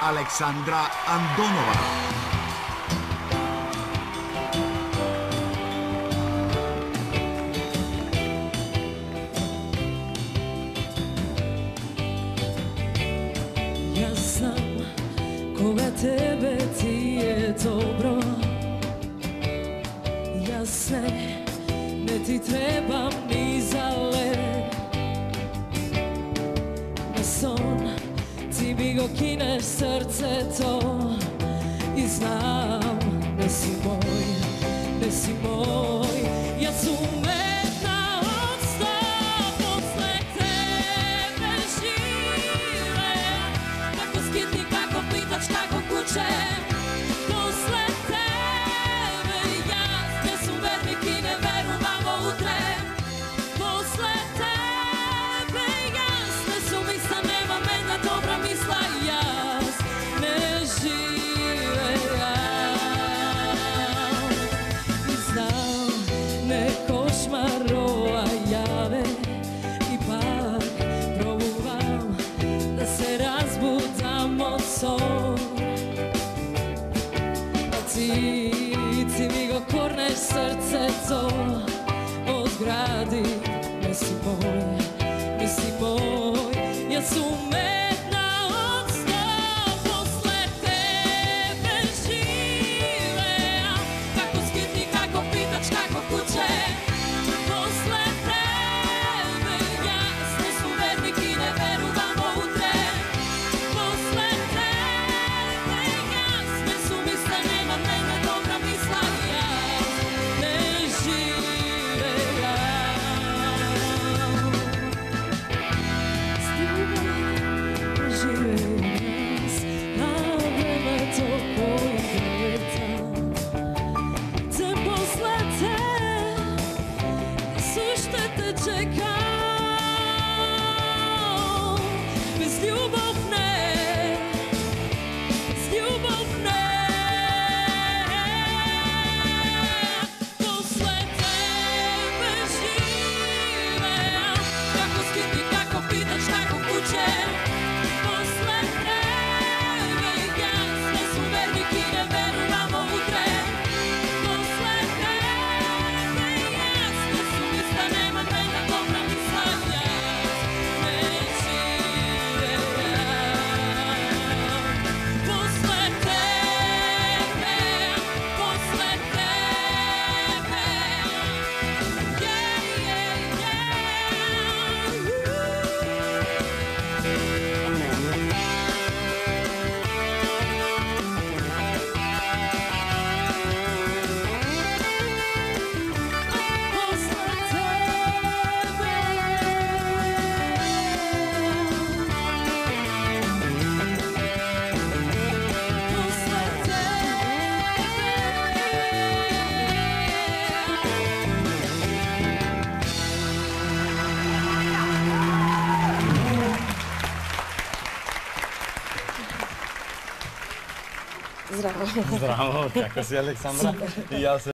Aleksandra Andonova. Ja znam koga tebe ti je dobro. Ja ne ti trebam ni za lek. Na son ti mi go kineš srce to. I znam, ne si moj, ne si moj. Ja su umetna odsta posle tebe žive. Kako skitni, kako pitač, kako kuće. Posle tebe jasne su verniki, ne verujemo u tren. Posle tebe jasne su misla, nema mene dobra misla. Jas ne žive ja. I znam, ne košmarova jave. Ipak probuvam da se razbudam od son. A ti mi go korneš srce to odgradi. Ne si moj, ne si moj. Ja su umetna odsta posle tebe žive. Kako skitni, kako pitač, kako kuće. Posle tebe jasne su verniki, ne verujemo u tren. Posle tebe jasne su misle, nema mene dobra misla. Ja ne žive ja. S ljubav žive nas, a vreme to pogreta. Te posle te sušte te čekam. Bez ljubav ne, s ljubav ne. Posle tebe žive. Kako skiti, kako pitač, kako kuće. Posle tebe jasne su verniki, ne verujemo u tren. Posle tebe jasne su misle, nema mene dobra misla. Jas ne žive ja. Posle tebe, posle tebe. Zdravo. Zdravo, kako si Aleksandra? I ja se